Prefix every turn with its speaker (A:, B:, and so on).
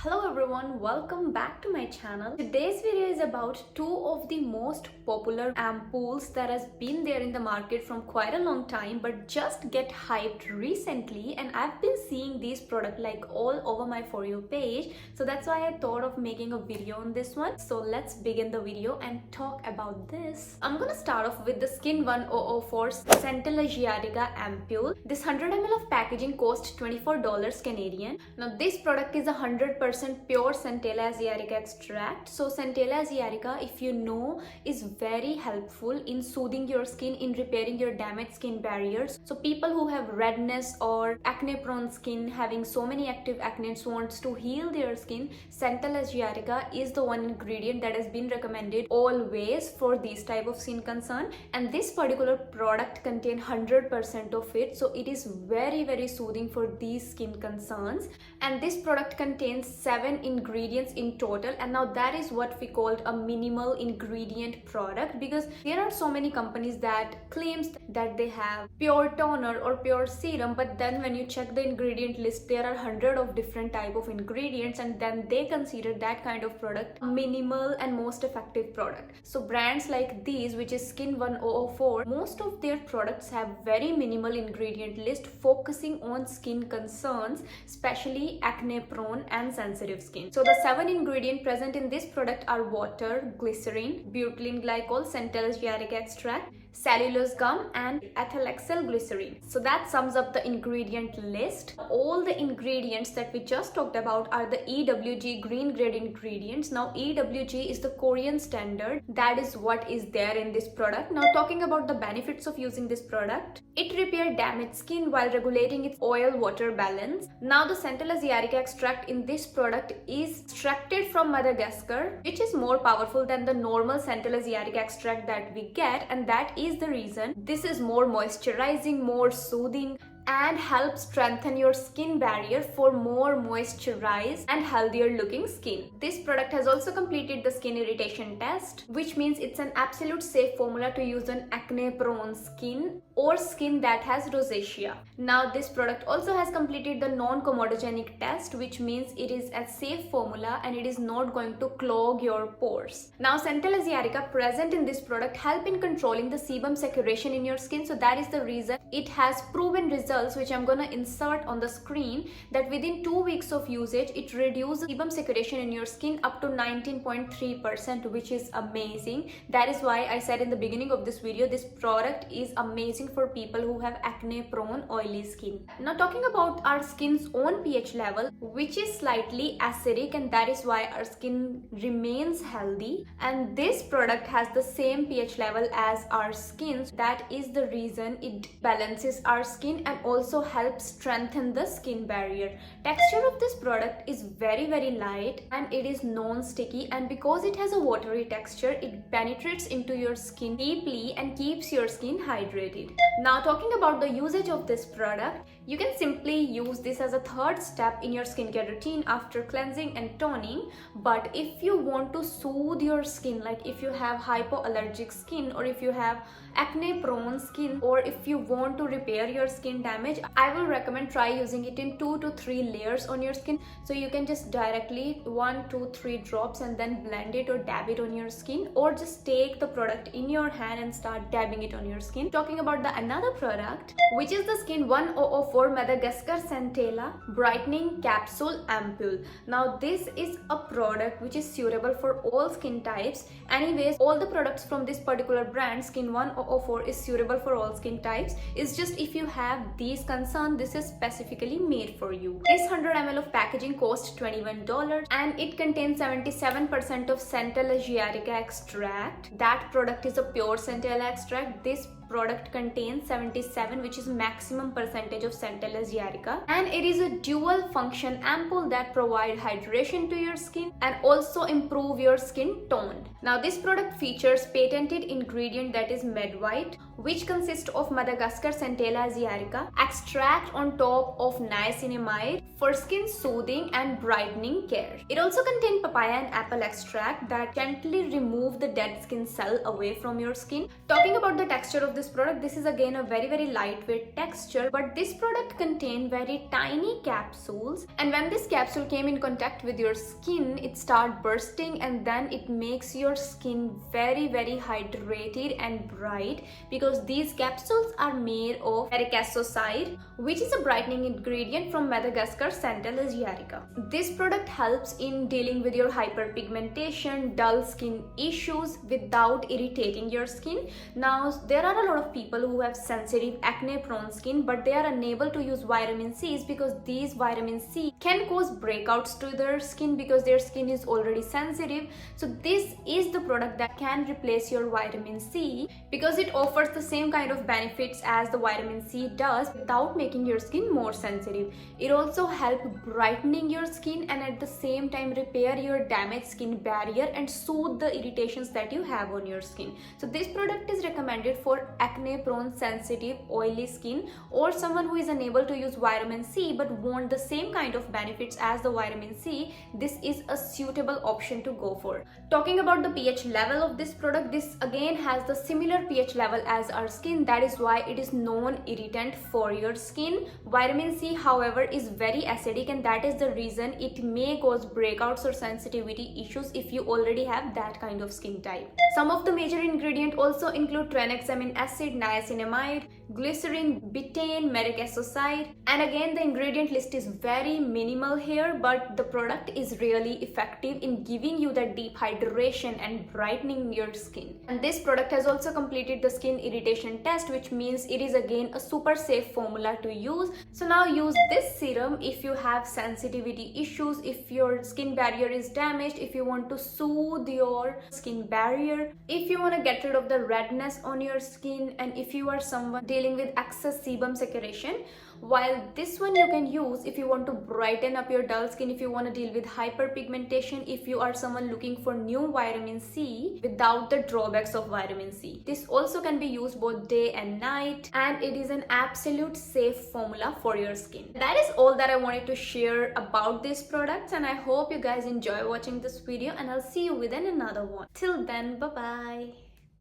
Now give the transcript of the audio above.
A: Hello everyone, welcome back to my channel. Today's video is about two of the most popular ampoules that has been there in the market from quite a long time but just get hyped recently, and I've been seeing these products like all over my For You page, so that's why I thought of making a video on this one. So let's begin the video and talk about this. I'm gonna start off with the Skin 1004 Centella Ampoule. This 100 ml of packaging cost $24 Canadian. Now this product is 100% pure Centella asiatica extract. So Centella asiatica, if you know, is very helpful in soothing your skin, in repairing your damaged skin barriers. So people who have redness or acne prone skin, having so many active acne, wants to heal their skin, Centella asiatica is the one ingredient that has been recommended always for these type of skin concern, and this particular product contains 100% of it, so it is very soothing for these skin concerns. And this product contains 7 ingredients in total, and now that is what we called a minimal ingredient product, because there are so many companies that claims that they have pure toner or pure serum, but then when you check the ingredient list there are 100 of different type of ingredients, and then they consider that kind of product a minimal and most effective product. So brands like these, which is Skin 1004, most of their products have very minimal ingredient list, focusing on skin concerns, especially acne prone and sensitive skin. So the 7 ingredients present in this product are water, glycerin, butylene glycol, Centella asiatica extract, cellulose gum, and ethyl glycerin. So that sums up the ingredient list. All the ingredients that we just talked about are the EWG green grade ingredients. Now EWG is the Korean standard. That is what is there in this product. Now talking about the benefits of using this product, it repairs damaged skin while regulating its oil-water balance. Now the Centella asiatica extract in this product is extracted from Madagascar, which is more powerful than the normal Centella asiatica extract that we get, and that is the reason this is more moisturizing, more soothing, and helps strengthen your skin barrier for more moisturized and healthier looking skin. This product has also completed the skin irritation test, which means it's an absolute safe formula to use on acne prone skin or skin that has rosacea. Now this product also has completed the non-comedogenic test, which means it is a safe formula and it is not going to clog your pores. Now Centella asiatica present in this product help in controlling the sebum saturation in your skin, so that is the reason it has proven results, which I'm gonna insert on the screen, that within 2 weeks of usage it reduces sebum saturation in your skin up to 19.3%, which is amazing. That is why I said in the beginning of this video, this product is amazing for people who have acne prone oily skin. Now talking about our skin's own pH level, which is slightly acidic, and that is why our skin remains healthy, and this product has the same pH level as our skin. That is the reason it balances our skin and also helps strengthen the skin barrier. Texture of this product is very light and it is non-sticky, and because it has a watery texture, it penetrates into your skin deeply and keeps your skin hydrated. Now talking about the usage of this product, you can simply use this as a third step in your skincare routine after cleansing and toning. But if you want to soothe your skin, like if you have hypoallergic skin, or if you have acne prone skin, or if you want to repair your skin damage, I will recommend try using it in 2 to 3 layers on your skin. So you can just directly 1, 2, 3 drops and then blend it or dab it on your skin, or just take the product in your hand and start dabbing it on your skin. Talking about the another product, which is the Skin 1004 Madagascar Centella Brightening Capsule Ampoule. Now this is a product which is suitable for all skin types. Anyways, all the products from this particular brand, Skin 1004, is suitable for all skin types. It's just if you have these concerns, this is specifically made for you. This 100 ml of packaging costs $21 and it contains 77% of Centella asiatica extract. That product is a pure Centella extract. This product contains 77, which is maximum percentage of Centella asiatica, and it is a dual function ampoule that provide hydration to your skin and also improve your skin tone. Now this product features patented ingredient that is Med White, which consists of Madagascar Centella asiatica, extract on top of niacinamide for skin soothing and brightening care. It also contains papaya and apple extract that gently remove the dead skin cell away from your skin. Talking about the texture of this product, this is again a very lightweight texture, but this product contains very tiny capsules, and when this capsule came in contact with your skin, it started bursting, and then it makes your skin very hydrated and bright, because these capsules are made of pericasocide, which is a brightening ingredient from Madagascar Centella asiatica. This product helps in dealing with your hyperpigmentation, dull skin issues without irritating your skin. Now, there are a lot of people who have sensitive acne prone skin, but they are unable to use vitamin C's because these vitamin C can cause breakouts to their skin because their skin is already sensitive. So this is the product that can replace your vitamin C, because it offers the same kind of benefits as the vitamin C does without making your skin more sensitive. It also helps brightening your skin and at the same time repair your damaged skin barrier and soothe the irritations that you have on your skin. So this product is recommended for acne prone, sensitive, oily skin, or someone who is unable to use vitamin C but want the same kind of benefits as the vitamin C. This is a suitable option to go for. Talking about the pH level of this product, this again has the similar pH level as our skin. That is why it is non-irritant for your skin. Vitamin C, however, is very acidic, and that is the reason it may cause breakouts or sensitivity issues if you already have that kind of skin type. Some of the major ingredients also include tranexamine acid, niacinamide, glycerin, betaine, pericasocide, and again the ingredient list is very minimal here, but the product is really effective in giving you that deep hydration and brightening your skin. And this product has also completed the skin irritation test, which means it is again a super safe formula to use. So now use this serum if you have sensitivity issues, if your skin barrier is damaged, if you want to soothe your skin barrier, if you want to get rid of the redness on your skin, and if you are someone dealing with excess sebum secretion. While this one you can use if you want to brighten up your dull skin, if you want to deal with hyperpigmentation, if you are someone looking for new vitamin C without the drawbacks of vitamin C. This also can be used both day and night, and it is an absolute safe formula for your skin. That is all that I wanted to share about these products, and I hope you guys enjoy watching this video, and I'll see you within another one. Till then, bye bye.